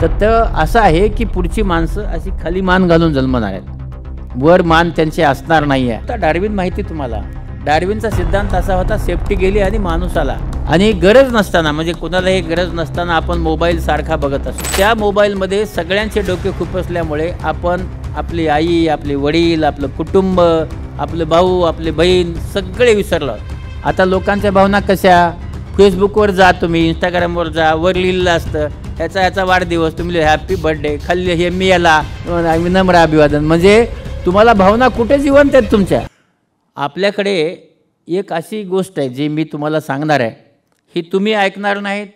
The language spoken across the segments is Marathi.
तर असं आहे की पुढची माणसं अशी खाली मान घालून जन्मणार आहेत, वर मान त्यांची असणार नाही आहे. आता डार्विन माहिती तुम्हाला, डार्विनचा सिद्धांत असा होता, सेफ्टी गेली आणि माणूस आला. आणि गरज नसताना, म्हणजे कोणालाही गरज नसताना आपण मोबाईल सारखा बघत असतो. त्या मोबाईलमध्ये सगळ्यांचे डोके खुपसल्यामुळे आपण आपली आई, आपले वडील, आपलं कुटुंब, आपले भाऊ, आपले बहीण सगळे विसरलो. आता लोकांच्या भावना कशा, फेसबुकवर जा, तुम्ही इंस्टाग्रामवर जा, वर लिहिलेलं असतं ह्याचा वाढदिवस, तुम्ही हॅपी बर्थडे, खाल्ले हे मी याला विनम्र अभिवादन. म्हणजे तुम्हाला भावना कुठे जिवंत आहेत तुमच्या. आपल्याकडे एक अशी गोष्ट आहे जी मी तुम्हाला सांगणार आहे, ही तुम्ही ऐकणार नाहीत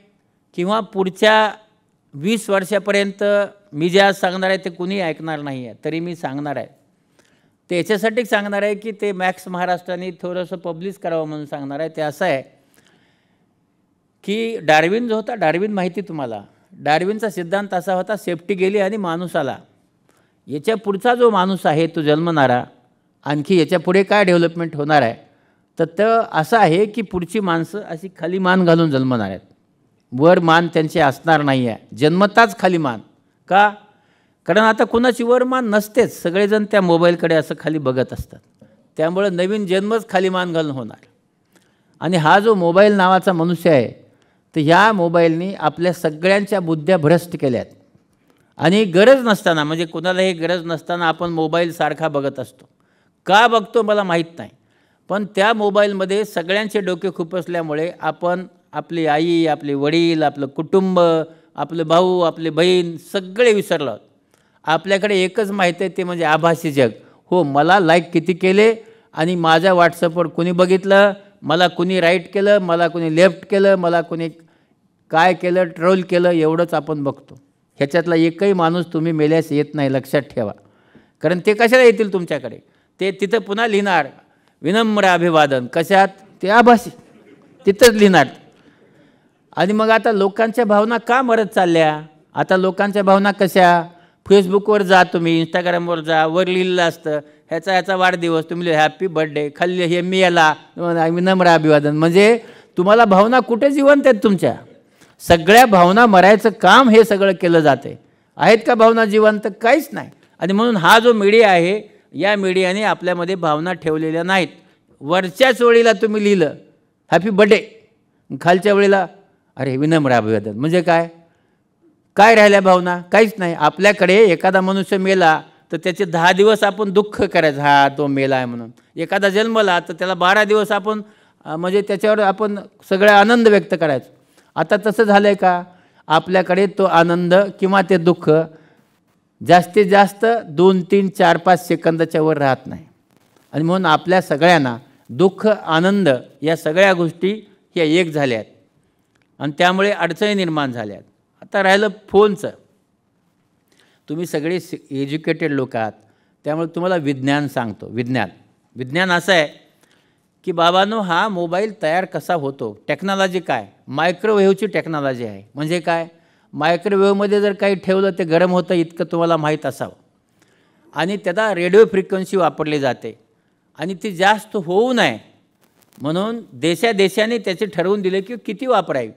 किंवा पुढच्या 20 वर्षापर्यंत मी जे आज सांगणार आहे ते कुणी ऐकणार नाही आहे, तरी मी सांगणार आहे. ते याच्यासाठी सांगणार आहे की ते मॅक्स महाराष्ट्राने थोडंसं पब्लिश करावं म्हणून सांगणार आहे. ते असं आहे की डार्विन जो होता, डार्विन माहिती तुम्हाला, डार्विनचा सिद्धांत असा होता, सेफ्टी गेली आणि माणूस आला. याच्या पुढचा जो माणूस आहे तो जन्मणारा, आणखी याच्या पुढे काय डेव्हलपमेंट होणार आहे, तर असं आहे की पुढची माणसं अशी खाली मान घालून जन्मणार आहेत, वर मान त्यांची असणार नाही आहे. जन्मताच खाली मान का? कारण आता कुणाची वर मान नसतेच, सगळेजण त्या मोबाईलकडे असं खाली बघत असतात. त्यामुळे नवीन जन्मच खाली मान घालून होणार. आणि हा जो मोबाईल नावाचा मनुष्य आहे, तर ह्या मोबाईलनी आपल्या सगळ्यांच्या बुद्ध्या भ्रष्ट केल्यात. आणि गरज नसताना, म्हणजे कोणालाही गरज नसताना आपण मोबाईल सारखा बघत असतो. का बघतो मला माहीत नाही, पण त्या मोबाईलमध्ये सगळ्यांचे डोके खुपसल्यामुळे आपण आपली आई, आपले वडील, आपलं कुटुंब, आपले भाऊ, आपले बहीण सगळे विसरलो. आपल्याकडे एकच माहिती आहे, ते म्हणजे आभासी जग. हो, मला लाईक किती केले आणि माझ्या व्हॉट्सअपवर कुणी बघितलं, मला कुणी राईट केलं, मला कुणी लेफ्ट केलं, मला कुणी काय केलं, ट्रोल केलं, एवढंच आपण बघतो. ह्याच्यातला एकही माणूस तुम्ही मेल्यास येत नाही, लक्षात ठेवा. कारण ते कशाला येतील तुमच्याकडे, ते तिथं पुन्हा लिहिणार विनम्र अभिवादन. कशात? ते आभासी, तिथंच लिहिणार. आणि मग आता लोकांच्या भावना का मरत चालल्या? आता लोकांच्या भावना कशा, फेसबुकवर जा, तुम्ही इंस्टाग्रामवर जा, वर लिहिलेलं असतं ह्याचा वाढदिवस, तुम्ही हॅपी बर्थडे, खाल्ले हे मी याला विनम्र अभिवादन. म्हणजे तुम्हाला भावना कुठे जिवंत आहेत तुमच्या? सगळ्या भावना मरायचं काम हे सगळं केलं जाते. आहेत का भावना जिवंत? काहीच नाही. आणि म्हणून हा जो मीडिया आहे, या मीडियाने आपल्यामध्ये भावना ठेवलेल्या नाहीत. वरच्याच वेळेला तुम्ही लिहिलं हॅपी बर्थडे, खालच्या वेळेला अरे विनम्र अभिवादन. म्हणजे काय काय राहिल्या भावना? काहीच नाही. आपल्याकडे एखादा मनुष्य मेला तर त्याचे 10 दिवस आपण दुःख करायचं, हा तो मेला आहे म्हणून. एखादा जन्मला तर त्याला 12 दिवस आपण म्हणजे त्याच्यावर आपण सगळं आनंद व्यक्त करायचं. आता तसं झालं आहे का? आपल्याकडे तो आनंद किंवा ते दुःख जास्तीत जास्त 2, 3, 4, 5 सेकंदाच्या वर राहत नाही. आणि म्हणून आपल्या सगळ्यांना दुःख, आनंद या सगळ्या गोष्टी ह्या एक झाल्या आहेत आणि त्यामुळे अडचणी निर्माण झाल्या आहेत. आता राहिलं फोनचं. तुम्ही सगळे एज्युकेटेड लोक आहात, त्यामुळे तुम्हाला विज्ञान सांगतो. विज्ञान असं आहे की बाबांनो, हा मोबाईल तयार कसा होतो, टेक्नॉलॉजी काय, मायक्रोवेव्हची टेक्नॉलॉजी आहे. म्हणजे काय? मायक्रोवेव्हमध्ये जर काही ठेवलं ते गरम होतं, इतकं तुम्हाला माहीत असावं. आणि त्याला रेडिओ फ्रिक्वेन्सी वापरली जाते आणि ती जास्त होऊ नये म्हणून देशाने त्याचे ठरवून दिले की किती वापरावी.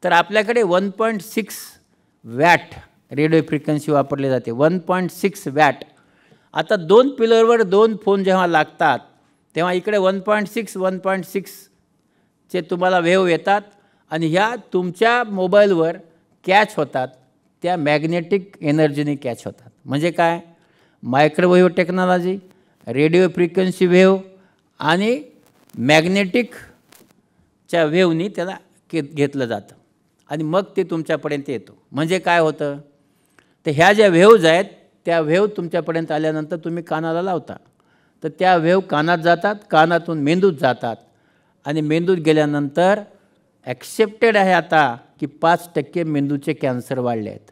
तर आपल्याकडे 1.6 वॅट रेडिओ फ्रिक्वेन्सी वापरली जाते. 1.6 वॅट. आता 2 पिलरवर 2 फोन जेव्हा लागतात तेव्हा इकडे 1.6 तुम्हाला वेव्ह येतात आणि ह्या तुमच्या मोबाईलवर कॅच होतात, त्या मॅग्नेटिक एनर्जीने कॅच होतात. म्हणजे काय? Microwave technology, radio frequency wave आणि मॅग्नेटिकच्या वेव्हनी त्याला घेतलं जातं आणि मग ते तुमच्यापर्यंत येतो. म्हणजे काय होतं? तर ह्या ज्या वेव्हज आहेत त्या वेव्ह तुमच्यापर्यंत आल्यानंतर तुम्ही कानाला लावता, तर त्या वेव्ह कानात जातात, कानातून मेंदूत जातात आणि मेंदूत गेल्यानंतर ॲक्सेप्टेड आहे आता की 5% मेंदूचे कॅन्सर वाढले आहेत.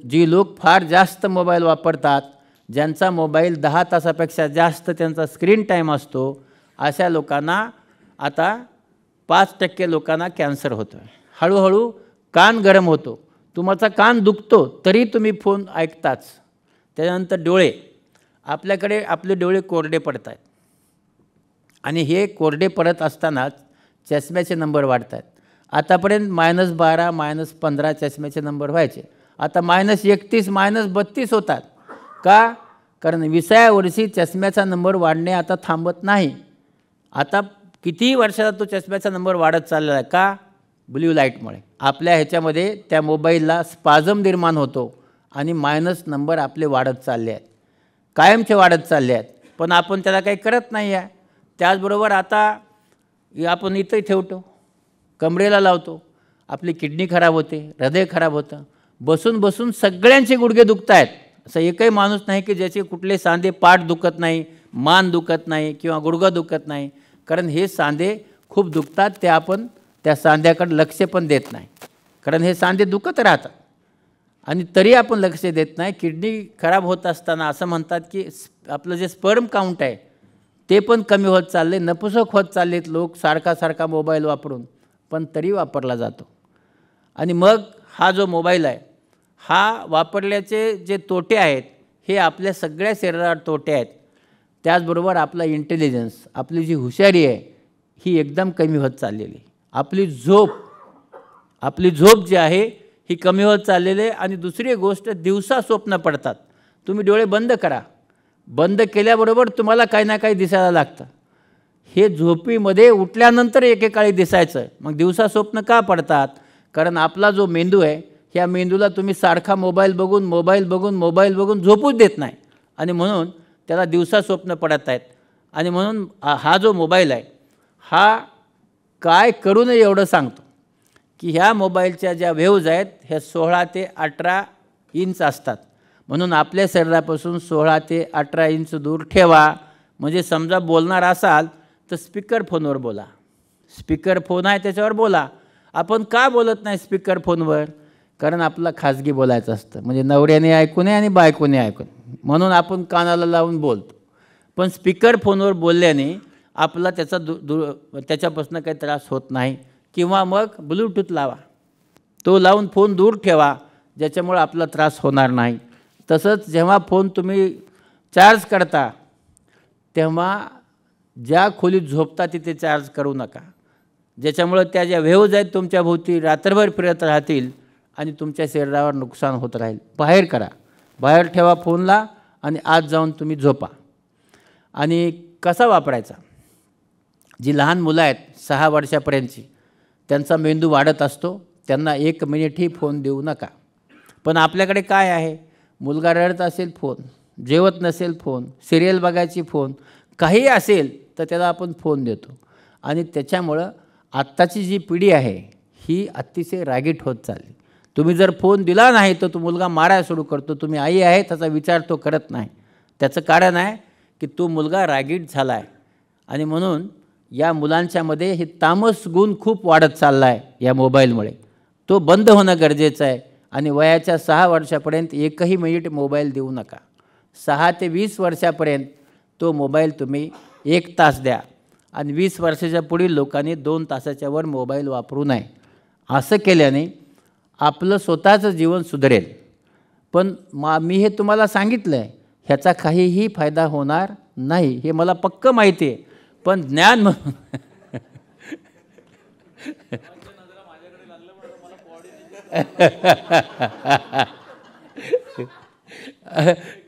जी लोक फार जास्त मोबाईल वापरतात, ज्यांचा मोबाईल 10 तासापेक्षा जास्त त्यांचा स्क्रीन टाईम असतो, अशा लोकांना आता 5% लोकांना कॅन्सर होतो आहे. हळूहळू कान गरम होतो, तुमचा कान दुखतो तरी तुम्ही फोन ऐकताच. त्यानंतर डोळे, आपल्याकडे आपले डोळे कोरडे पडत आहेत आणि हे कोरडे पडत असतानाच चष्म्याचे नंबर वाढत आहेत. आतापर्यंत -12, -15 चष्म्याचे नंबर व्हायचे. आता -31 -32 होतात. का? कारण 20व्या वर्षी चष्म्याचा नंबर वाढणे आता थांबत नाही. आता कितीही वर्षाचा तो चष्म्याचा नंबर वाढत चाललेला आहे. का? ब्ल्यू लाईटमुळे. आपल्या ह्याच्यामध्ये त्या मोबाईलला स्पाझम निर्माण होतो आणि मायनस नंबर आपले वाढत चालले आहेत, कायमचे वाढत चालले आहेत. पण आपण त्याला काही करत नाही आहे. त्याचबरोबर आता आपण इथंही ठेवतो, कमरेला लावतो, आपली किडनी खराब होते, हृदय खराब होतं. बसून बसून सगळ्यांचे गुडघे दुखत आहेत. असं एकही माणूस नाही की ज्याचे कुठले सांधे, पाठ दुखत नाही, मान दुखत नाही किंवा गुडघा दुखत नाही. कारण हे सांधे खूप दुखतात, ते आपण त्या सांध्याकडे लक्ष पण देत नाही. कारण हे सांधे दुखत राहतात आणि तरी आपण लक्ष देत नाही. किडनी खराब होत असताना असं म्हणतात की आपलं जे स्पर्म काउंट आहे ते पण कमी होत चालले, नपुसक होत चाललेत लोक सारखा मोबाईल वापरून, पण तरी वापरला जातो. आणि मग हा जो मोबाईल आहे हा वापरल्याचे जे तोटे आहेत हे आपल्या सगळ्या शरीरावर तोटे आहेत. त्याचबरोबर आपला इंटेलिजन्स, आपली जी हुशारी आहे ही एकदम कमी होत चाललेली. आपली झोप जी आहे ही कमी होत चाललेली आहे. आणि दुसरी गोष्ट, दिवसा स्वप्न पडतात. तुम्ही डोळे बंद करा, बंद केल्याबरोबर तुम्हाला काही ना काही दिसायला लागतं. हे झोपीमध्ये उठल्यानंतर एकेकाळी दिसायचं. मग दिवसा स्वप्न का पडतात? कारण आपला जो मेंदू आहे ह्या मेंदूला तुम्ही सारखा मोबाईल बघून झोपूच देत नाही आणि म्हणून त्याला दिवसा स्वप्न पडत आहेत. आणि म्हणून हा जो मोबाईल आहे हा काय करू नये एवढं सांगतो की ह्या मोबाईलच्या ज्या वेव्ज आहेत ह्या 16 ते 18 इंच असतात. म्हणून आपल्या शरीरापासून 16 ते 18 इंच दूर ठेवा. म्हणजे समजा बोलणार असाल तर स्पीकर फोनवर बोला. स्पीकर फोन आहे त्याच्यावर बोला. आपण का बोलत नाही स्पीकर फोनवर? कारण आपला खाजगी बोलायचं असतं, म्हणजे नवऱ्याने ऐकू नये आणि बायकोने ऐकू नये म्हणून आपण कानाला लावून बोलतो. पण स्पीकर फोनवर बोलल्याने आपला त्याच्यापासून काही त्रास होत नाही. किंवा मग ब्लूटूथ लावा, तो लावून फोन दूर ठेवा, ज्याच्यामुळे आपला त्रास होणार नाही. तसंच जेव्हा फोन तुम्ही चार्ज करता तेव्हा ज्या खोलीत झोपता तिथे चार्ज करू नका, ज्याच्यामुळे त्या ज्या वेव्ज आहेत तुमच्या भोवती रात्रभर फिरत राहतील आणि तुमच्या शरीरावर नुकसान होत राहील. बाहेर करा, बाहेर ठेवा फोनला आणि आत जाऊन तुम्ही झोपा. आणि कसा वापरायचा? जी लहान मुलं आहेत 6 वर्षापर्यंतची, त्यांचा मेंदू वाढत असतो, त्यांना 1 मिनिटही फोन देऊ नका. पण आपल्याकडे काय आहे? मुलगा रडत असेल फोन, जेवत नसेल फोन, सिरियल बघायची फोन, काही असेल तर त्याला आपण फोन देतो. आणि त्याच्यामुळं आत्ताची जी पिढी आहे ही अतिशय रागीट होत चालली. तुम्ही जर फोन दिला नाही तर तो मुलगा मारायला सुरू करतो. तुम्ही आई आहे त्याचा विचार तो करत नाही. त्याचं कारण आहे की तो मुलगा रागीट झाला आहे. आणि म्हणून या मुलांच्यामध्ये हे तामस गुण खूप वाढत चालला आहे या मोबाईलमुळे. तो बंद होणं गरजेचं आहे. आणि वयाच्या 6 वर्षापर्यंत 1ही मिनिट मोबाईल देऊ नका. 6 ते 20 वर्षापर्यंत तो मोबाईल तुम्ही 1 तास द्या. आणि 20 वर्षाच्या पुढील लोकांनी 2 तासाच्या वर मोबाईल वापरू नये. असं केल्याने आपलं स्वतःचं जीवन सुधारेल. पण मी हे तुम्हाला सांगितलं आहे, ह्याचा काहीही फायदा होणार नाही हे मला पक्क माहिती आहे. पण ज्ञान म्हणून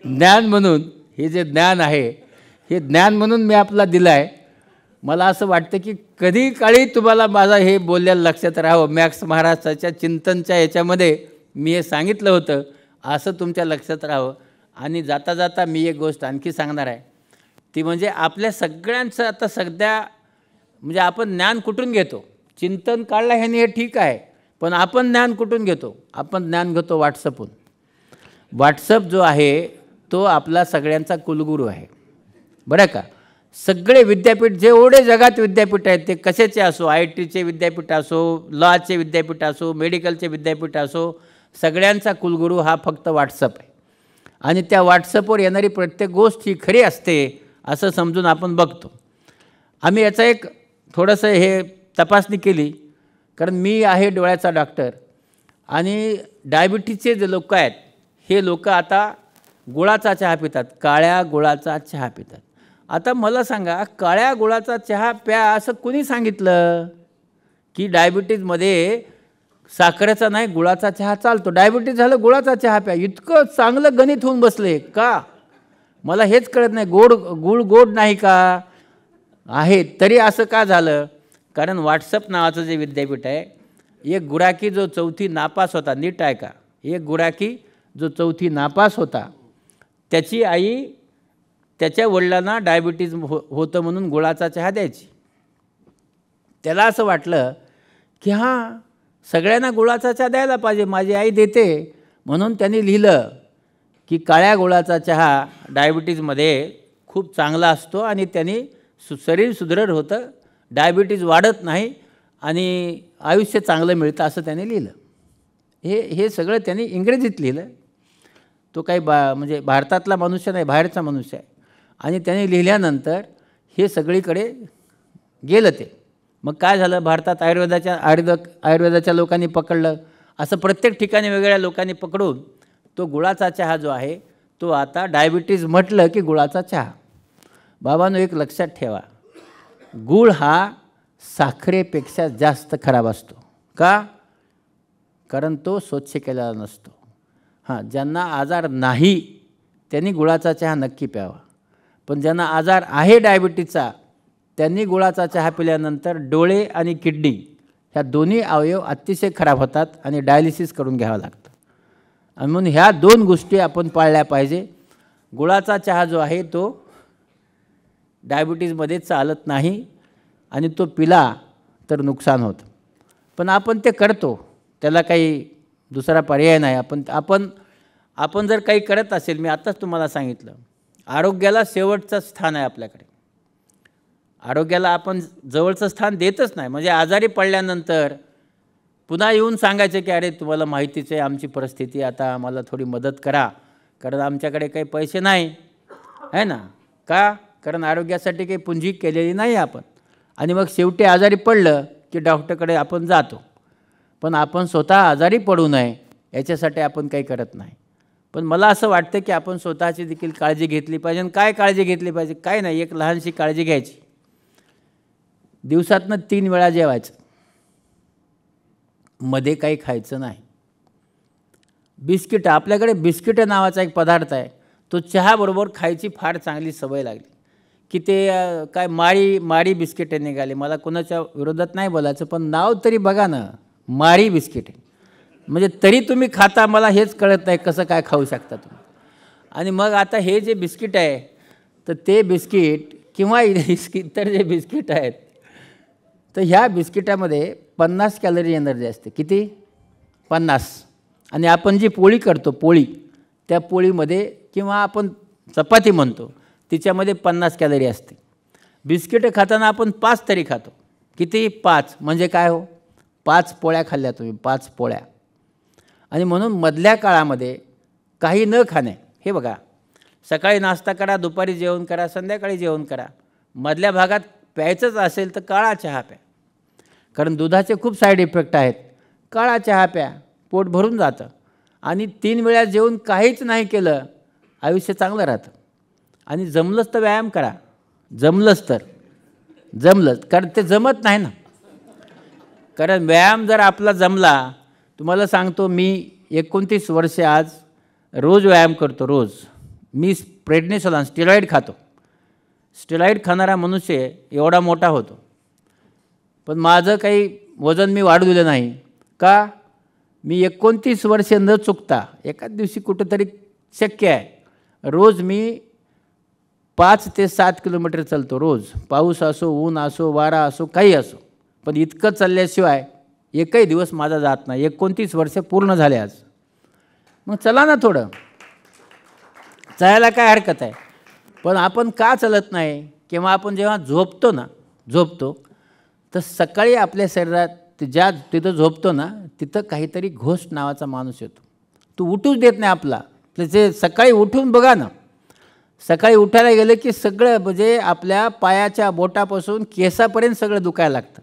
ज्ञान म्हणून हे जे ज्ञान आहे हे ज्ञान म्हणून मी आपला दिलं आहे. मला असं वाटतं की कधी काळी तुम्हाला माझा हे बोललेलं लक्षात राहावं. मॅक्स महाराष्ट्राच्या चिंतनच्या याच्यामध्ये मी हे सांगितलं होतं, असं तुमच्या लक्षात राहावं. आणि जाता जाता मी एक गोष्ट आणखी सांगणार आहे, ती म्हणजे आपल्या सगळ्यांचं आता सध्या म्हणजे आपण ज्ञान कुठून घेतो? चिंतन काढलं ह्याने हे ठीक आहे, पण आपण ज्ञान कुठून घेतो? आपण ज्ञान घेतो व्हॉट्सअपहून. व्हॉट्सअप जो आहे तो आपला सगळ्यांचा कुलगुरू आहे, बरं का. सगळे विद्यापीठ जेवढे जगात विद्यापीठ आहेत ते कशाचे असो, IITचे विद्यापीठ असो, लॉचे विद्यापीठ असो, मेडिकलचे विद्यापीठ असो, सगळ्यांचा कुलगुरू हा फक्त व्हॉट्सअप आहे. आणि त्या व्हॉट्सअपवर येणारी प्रत्येक गोष्ट ही खरी असते असं समजून आपण बघतो. आम्ही याचा एक थोडंसं हे तपासणी केली, कारण मी आहे डोळ्याचा डॉक्टर. आणि डायबिटीजचे जे लोक आहेत हे लोक आता गुळाचा चहा पितात, काळ्या गुळाचा चहा पितात. आता मला सांगा, काळ्या गुळाचा चहा प्या असं कुणी सांगितलं? की डायबिटीजमध्ये साखरेचा नाही गुळाचा चहा चालतो. डायबिटीज झालं गुळाचा चहा प्या. इतकं चांगलं गणित होऊन बसले का? मला हेच कळत नाही. गुळ गोड नाही का आहे, तरी असं का झालं? कारण व्हॉट्सअप नावाचं जे विद्यापीठ आहे, एक गुराखी जो 4थी नापास होता, नीट आहे का, एक गुराखी जो 4थी नापास होता, त्याची आई त्याच्या वडिलांना डायबिटीज होतं म्हणून गुळाचा चहा द्यायची. त्याला असं वाटलं की हां, सगळ्यांना गुळाचा चहा द्यायला पाहिजे, माझी आई देते. म्हणून त्यांनी लिहिलं की काळ्या गुळाचा चहा डायबिटीजमध्ये खूप चांगला असतो आणि त्यांनी शरीर सुदृढ होतं, डायबिटीज वाढत नाही आणि आयुष्य चांगलं मिळतं असं त्यांनी लिहिलं. हे सगळं त्यांनी इंग्रजीत लिहिलं. तो काही म्हणजे भारतातला मनुष्य नाही, बाहेरचा मनुष्य आहे. आणि त्याने लिहिल्यानंतर हे सगळीकडे गेलं ते. मग काय झालं? भारतात आयुर्वेदाच्या लोकांनी पकडलं. असं प्रत्येक ठिकाणी वेगवेगळ्या लोकांनी पकडून तो गुळाचा चहा जो आहे तो आता डायबिटीज म्हटलं की गुळाचा चहा. बाबांनो, एक लक्षात ठेवा, गूळ हा साखरेपेक्षा जास्त खराब असतो. का? कारण तो स्वच्छ केलेला नसतो. हां, ज्यांना आजार नाही त्यांनी गुळाचा चहा नक्की प्यावा. पण ज्यांना आजार आहे डायबिटीजचा, त्यांनी गुळाचा चहा पिल्यानंतर डोळे आणि किडनी ह्या दोन्ही अवयव अतिशय खराब होतात आणि डायलिसिस करून घ्यावं लागतं. आणि म्हणून ह्या 2 गोष्टी आपण पाळल्या पाहिजे. गुळाचा चहा जो आहे तो डायबिटीजमध्ये चालत नाही आणि तो पिला तर नुकसान होतं. पण आपण ते करतो, त्याला काही दुसरा पर्याय नाही. आपण जर काही करत असेल, मी आताच तुम्हाला सांगितलं, आरोग्याला शेवटचं स्थान आहे आपल्याकडे. आरोग्याला आपण जवळचं स्थान देतच नाही. म्हणजे आजारी पडल्यानंतर पुन्हा येऊन सांगायचं की अरे तुम्हाला माहितीच आहे आमची परिस्थिती, आता आम्हाला थोडी मदत करा, कारण आमच्याकडे काही पैसे नाही आहे ना. का? कारण आरोग्यासाठी काही पुंजी केलेली नाही आपण. आणि मग शेवटी आजारी पडलं की डॉक्टरकडे आपण जातो, पण आपण स्वतः आजारी पडू नये याच्यासाठी आपण काही करत नाही. पण मला असं वाटतं की आपण स्वतःची देखील काळजी घेतली पाहिजे. आणि काय काळजी घेतली पाहिजे? काय नाही, एक लहानशी काळजी घ्यायची. दिवसातनं 3 वेळा जेवायचं, मध्ये काही खायचं नाही. बिस्किट, आपल्याकडे बिस्किट नावाचा एक पदार्थ आहे, तो चहाबरोबर खायची फार चांगली सवय लागली की ते काय मारी बिस्किट निघाले. मला कोणाच्या विरोधात नाही बोलायचं, पण नाव तरी बघा ना, मारी बिस्किट. म्हणजे तरी तुम्ही खाता, मला हेच कळत नाही कसं काय खाऊ शकता तुम्ही. आणि मग आता हे जे बिस्किट आहे, तर ते बिस्किट किंवा इतर जे बिस्किट आहेत, तर ह्या बिस्किटामध्ये 50 कॅलरी एनर्जी असते. किती? 50. आणि आपण जी पोळी करतो, पोळी, त्या पोळीमध्ये किंवा आपण चपाती म्हणतो तिच्यामध्ये 50 कॅलरी असते. बिस्किटं खाताना आपण 5 तरी खातो. किती? 5. म्हणजे काय हो? 5 पोळ्या खाल्ल्या तुम्ही, 5 पोळ्या. आणि म्हणून मधल्या काळामध्ये काही न खाणे, हे बघा, सकाळी नाश्ता करा, दुपारी जेवण करा, संध्याकाळी जेवण करा. मधल्या भागात प्यायचंच असेल तर काळा चहा प्या, कारण दुधाचे खूप साईड इफेक्ट आहेत. काळा चहा प्या, पोट भरून जातं. आणि 3 वेळा जेवून काहीच नाही केलं, आयुष्य चांगलं राहतं. आणि जमलंच तर व्यायाम करा, जमलंच, कारण ते जमत नाही ना. कारण व्यायाम जर आपला जमला, तुम्हाला सांगतो, मी 29 वर्षे आज रोज व्यायाम करतो. रोज मी प्रेडनिसोलॉन स्टेरॉईड खातो. स्टेरॉईड खाणारा मनुष्य एवढा मोठा होतो, पण माझं काही वजन मी वाढू दिलं नाही. का? मी 29 वर्षे न चुकता एकाच दिवशी कुठंतरी शक्य आहे, रोज मी 5 ते 7 किलोमीटर चालतो रोज. पाऊस असो, ऊन असो, वारा असो, काही असो, पण इतकं चालल्याशिवाय एकही दिवस माझा जात नाही. 29 वर्ष पूर्ण झाले आज. मग चला ना, थोडं चालायला काय हरकत आहे. पण आपण का चालत नाही? किंवा आपण जेव्हा झोपतो तर सकाळी आपल्या शरीरात तिथं झोपतो ना, तिथं काहीतरी घोस्ट नावाचा माणूस येतो. तो उठूच देत नाही आपला. त्याचे सकाळी उठून बघा ना, सकाळी उठायला गेलं की सगळं, म्हणजे आपल्या पायाच्या बोटापासून केसापर्यंत सगळं दुखायला लागतं.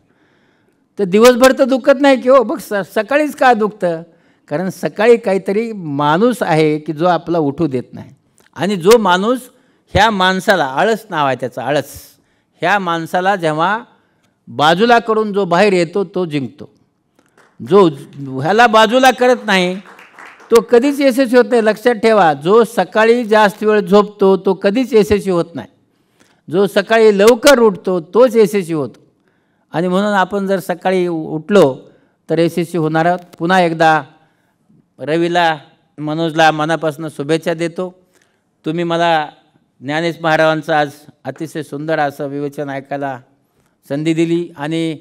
तर दिवसभर तर दुखत नाही की हो, बघ सकाळीच का दुखतं? कारण सकाळी काहीतरी माणूस आहे की जो आपला उठू देत नाही. आणि जो माणूस, ह्या माणसाला, आळस नाव आहे त्याचं, आळस, ह्या माणसाला जेव्हा बाजूला करून जो बाहेर येतो तो जिंकतो. जो ह्याला बाजूला करत नाही तो कधीच यशस्वी होत नाही. लक्षात ठेवा, जो सकाळी जास्त वेळ झोपतो तो कधीच यशस्वी होत नाही. जो सकाळी लवकर उठतो तोच यशस्वी होतो. आणि म्हणून आपण जर सकाळी उठलो तर यशस्वी होणार आहोत. पुन्हा एकदा रवीला, मनोजला मनापासून शुभेच्छा देतो. तुम्ही मला ज्ञानेश महाराजांचं आज अतिशय सुंदर असं विवेचन ऐकायला संधी दिली. आणि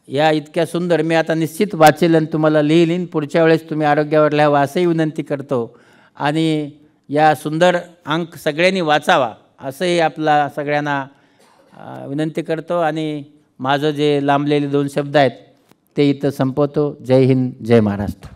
या इतक्या सुंदर मी आता निश्चित वाचेल आणि तुम्हाला लिहिलीन. पुढच्या वेळेस तुम्ही आरोग्यावर लिहावं असंही विनंती करतो. आणि या सुंदर अंक सगळ्यांनी वाचावा असंही आपला सगळ्यांना विनंती करतो. आणि माझं जे लांबलेले 2 शब्द आहेत ते इथं संपवतो. जय हिंद, जय महाराष्ट्र.